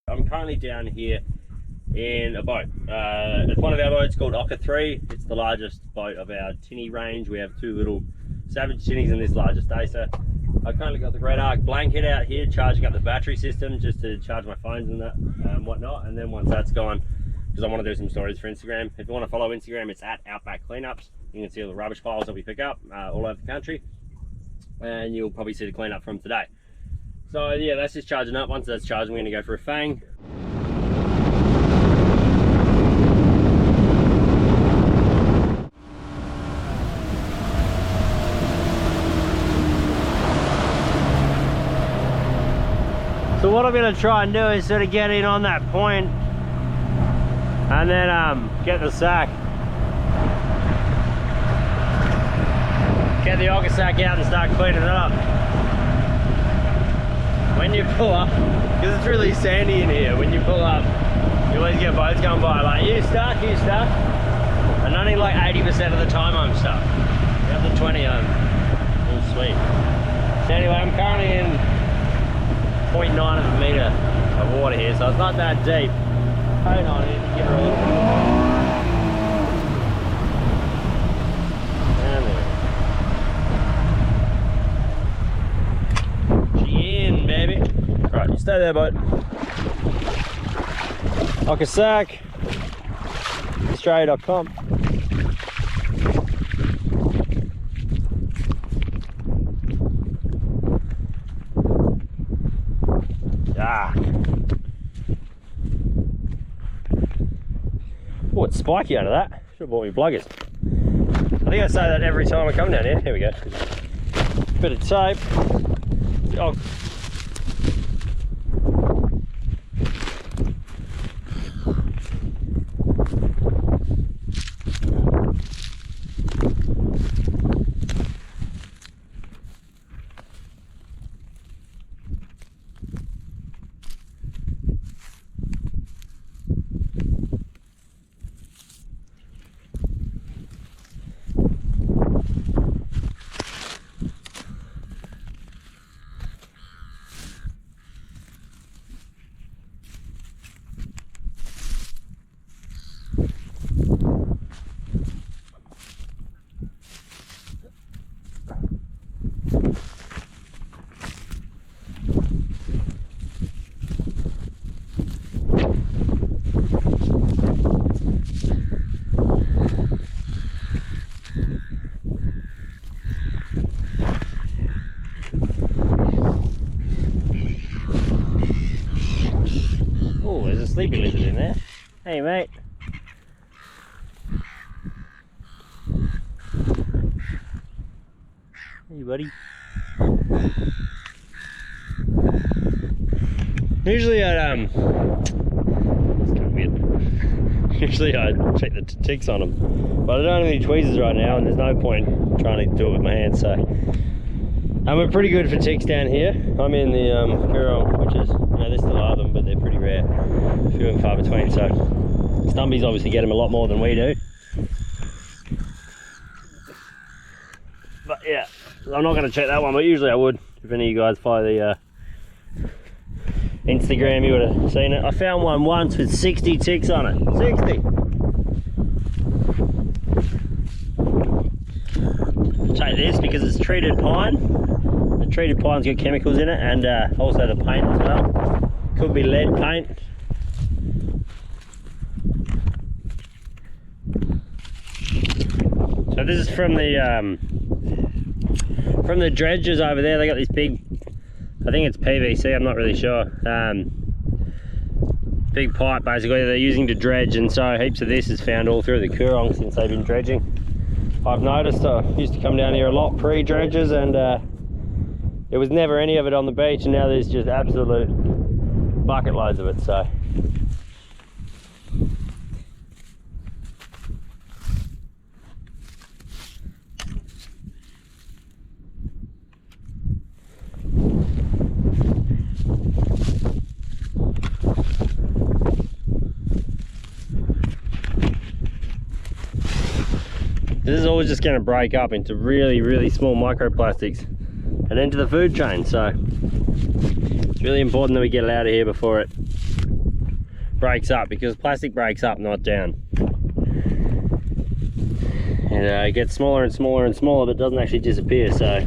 I'm currently down here in a boat. It's one of our boats called Orca 3. It's the largest boat of our tinny range. We have two little Savage tinnies in this larger stacer. I've currently got the Great Arc blanket out here charging up the battery system just to charge my phones and that whatnot. And then once that's gone, because I want to do some stories for Instagram. If you want to follow Instagram, it's at Outback Cleanups. You can see all the rubbish piles that we pick up all over the country. And you'll probably see the cleanup from today. So yeah, that's just charging up. Once that's charged, I'm going to go for a fang. So what I'm going to try and do is sort of get in on that point and then get the sack. Get the Orca sack out and start cleaning it up. When you pull up, because it's really sandy in here, when you pull up, you always get boats going by like, you stuck? And only like 80% of the time I'm stuck. The other 20 I'm all sweet. So anyway, I'm currently in 0.9 of a metre of water here, so it's not that deep. Hold on in, give her a little bit. She in, baby. Right, you stay there, boat. Orca sack, Australia.com. Oh, it's spiky under that. Should have bought me pluggers. I think I say that every time I come down here. Here we go. Bit of tape. Oh. Sleepy lizard in there. Hey mate. Hey buddy. Usually I'd usually I'd check the ticks on them, but I don't have any tweezers right now and there's no point trying to do it with my hands, so we're pretty good for ticks down here. I'm in the Coorong, which is, they still are them, but they're pretty rare, few and far between. So Stumbies obviously get them a lot more than we do. But yeah, I'm not going to check that one, but usually I would. If any of you guys follow the Instagram, you would have seen it. I found one once with 60 ticks on it. 60! Take this because it's treated pine. The treated pine's got chemicals in it, and also the paint as well. Could be lead paint. So this is from the dredges over there. They got this big, I think it's PVC, I'm not really sure. Big pipe basically they're using to dredge, and so heaps of this is found all through the Coorong since they've been dredging. I've noticed I used to come down here a lot pre-dredges, and there was never any of it on the beach, and now there's just absolute bucket loads of it. So this is always just going to break up into really small microplastics and into the food chain, so it's really important that we get it out of here before it breaks up, because plastic breaks up, not down. And it gets smaller and smaller and smaller, but doesn't actually disappear. So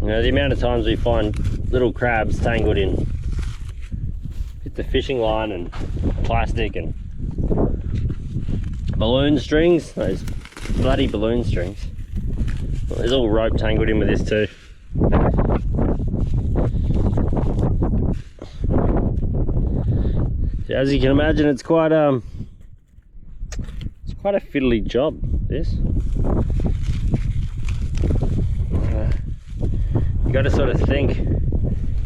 you know, the amount of times we find little crabs tangled in the fishing line and plastic and balloon strings, those bloody balloon strings. Well, there's all rope tangled in with this too. So as you can imagine, it's quite a fiddly job, this. You got to sort of think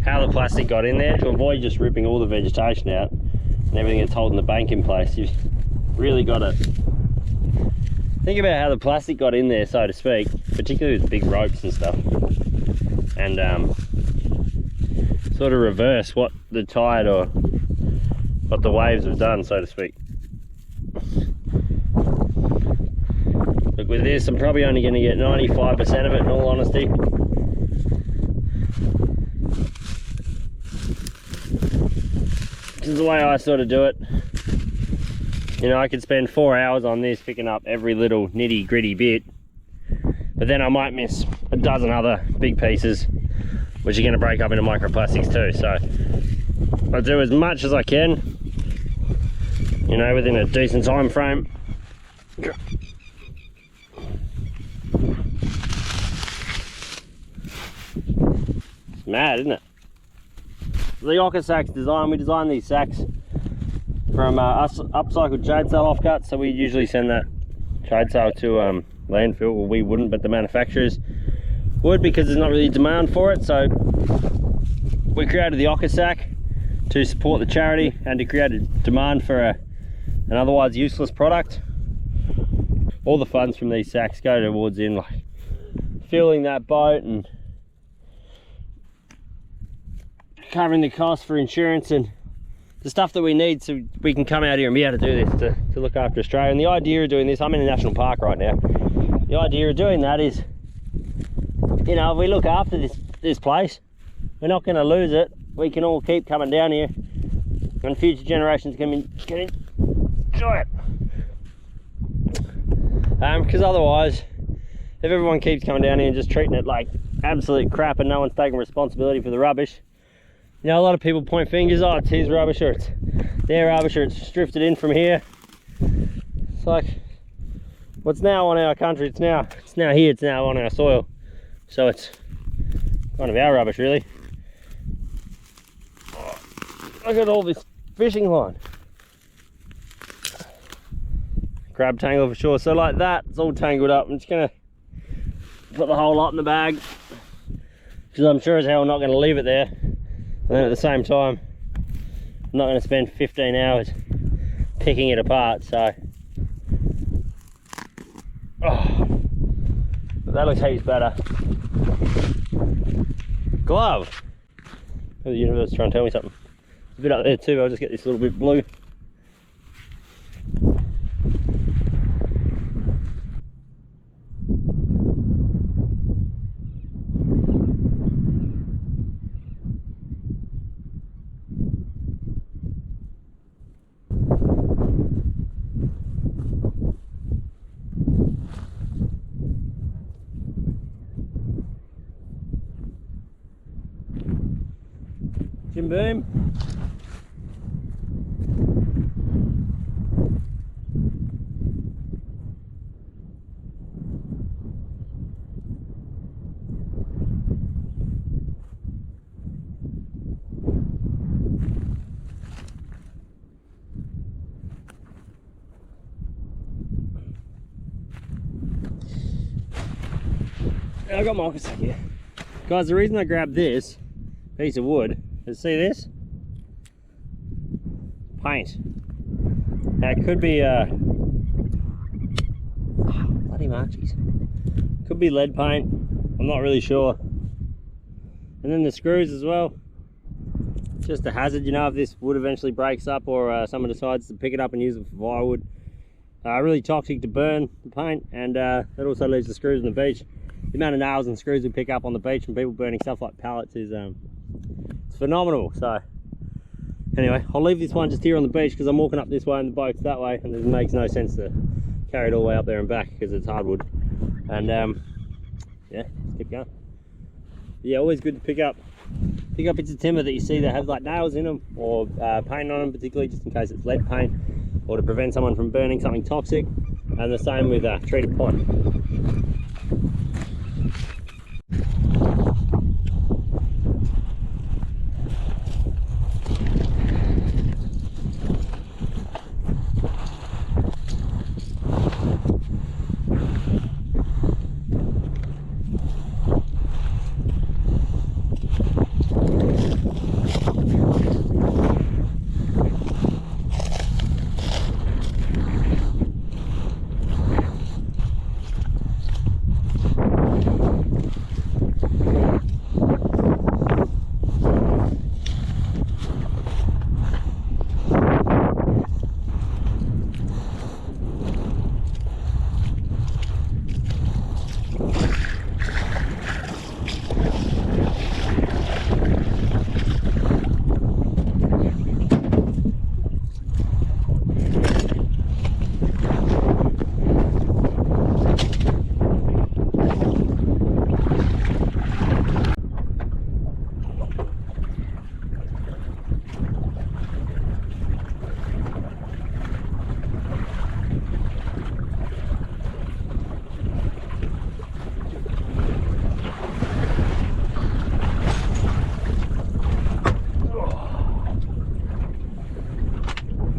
how the plastic got in there to avoid just ripping all the vegetation out and everything that's holding the bank in place. You've really got to think about how the plastic got in there, so to speak, particularly with big ropes and stuff, and sort of reverse what the tide or what the waves have done, so to speak. Look, with this I'm probably only going to get 95% of it, in all honesty. This is the way I sort of do it. You know, I could spend 4 hours on this picking up every little nitty gritty bit, but then I might miss a dozen other big pieces which are going to break up into microplastics too. So I do as much as I can, you know, within a decent time frame. It's mad, isn't it? The Orca sacks design, we designed these sacks from upcycled trade sale offcuts, so we usually send that trade sale to landfill. Well, we wouldn't, but the manufacturers would, because there's not really demand for it. So we created the Orca sack to support the charity and to create a demand for an otherwise useless product. All the funds from these sacks go towards like fueling that boat and covering the cost for insurance and the stuff that we need so we can come out here and be able to do this to look after Australia. And the idea of doing this, I'm in a national park right now, the idea of doing that is, you know, if we look after this place, we're not going to lose it. We can all keep coming down here and future generations can enjoy it. Because otherwise, if everyone keeps coming down here and just treating it like absolute crap and no one's taking responsibility for the rubbish, you know, a lot of people point fingers, oh, it's his rubbish, or it's their rubbish, or it's drifted in from here. It's like, what's now on our country, it's now here, it's now on our soil. So it's kind of our rubbish, really. Oh, look at all this fishing line. Crab tangle for sure. So like that, it's all tangled up. I'm just gonna put the whole lot in the bag, because I'm sure as hell not gonna leave it there. And then at the same time, I'm not going to spend 15 hours picking it apart, so. Oh, but that looks heaps better. Glove! Oh, the universe is trying to tell me something. There's a bit up there too, but I'll just get this little bit blue. Jim Boom. I got my Orca sack here. Guys, the reason I grabbed this piece of wood, see this? Paint. Now it could be bloody marchies. Could be lead paint. I'm not really sure. And then the screws as well. just a hazard, you know, if this wood eventually breaks up or someone decides to pick it up and use it for firewood. Really toxic to burn the paint, and that also leaves the screws on the beach. The amount of nails and screws we pick up on the beach from people burning stuff like pallets is it's phenomenal. So anyway, I'll leave this one just here on the beach because I'm walking up this way and the boat's that way, and it makes no sense to carry it all the way up there and back because it's hardwood. And yeah, let's keep going. Yeah, always good to pick up bits of timber that you see that have like nails in them or paint on them, particularly just in case it's lead paint, or to prevent someone from burning something toxic. And the same with treated pond.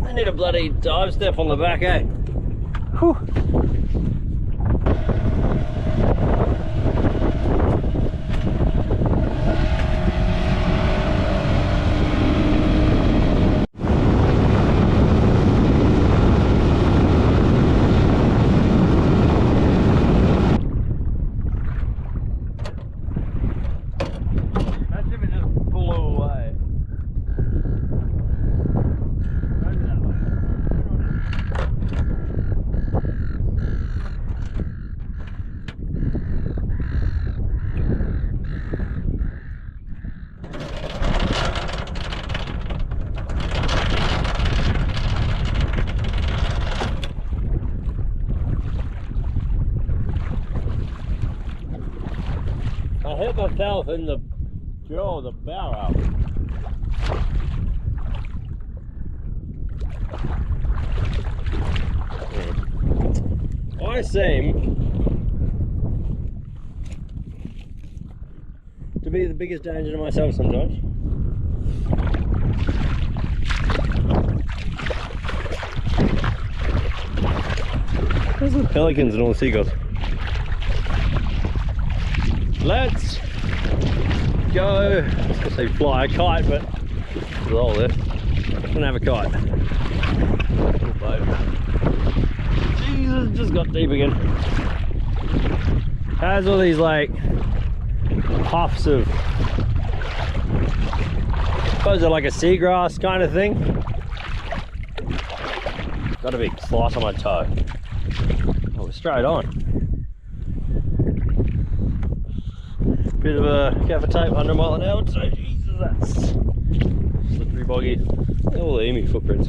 I need a bloody dive step on the back, eh? Whew. Imagine if it just blew away. I hit myself in the jaw of the barrel. I seem to be the biggest danger to myself sometimes. There's the pelicans and all the seagulls. Let's go. I was gonna say fly a kite, but there's a hole there. I'm gonna have a kite. Little boat. Jesus, just got deep again. Has all these like puffs of, I suppose they're like a seagrass kind of thing. Got a big slice on my toe. Oh, we're straight on. Bit of a gaffer tape, 100 mile an hour, so Jesus, that's slippery boggy. All the emu footprints.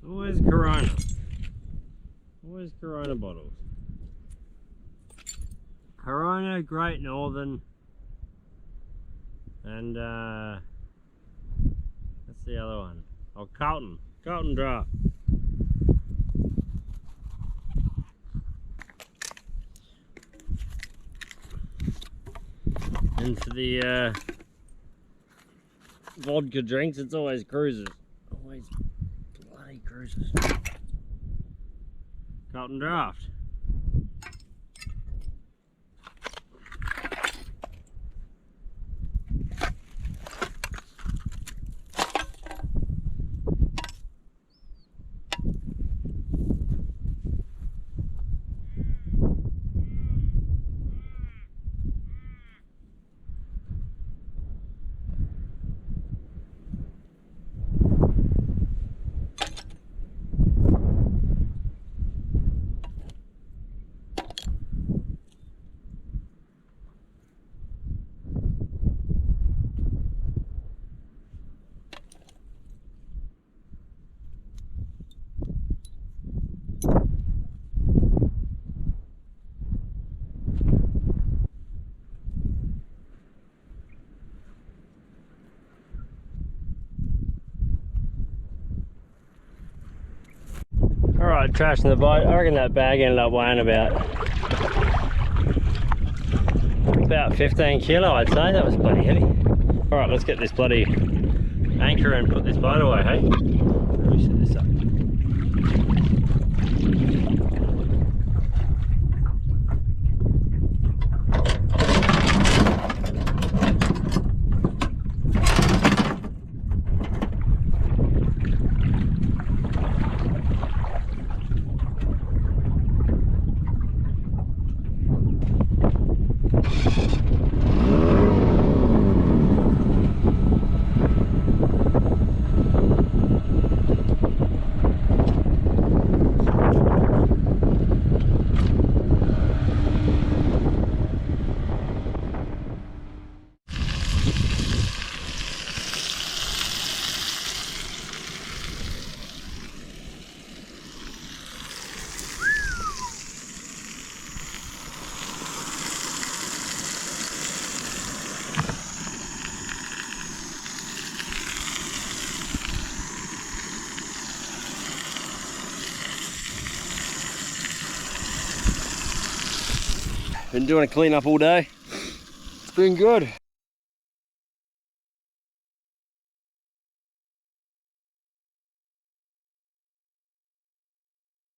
Always Corona. Always Corona bottles. Corona, Great Northern, and that's the other one. Oh, Carlton Draft. And for the vodka drinks, it's always cruisers. Always bloody cruisers. Carlton Draft. Alright, trash in the boat. I reckon that bag ended up weighing about 15 kilo, I'd say. That was bloody heavy. Alright, let's get this bloody anchor and put this boat away, hey? Let me set this up. Been doing a clean up all day. It's been good.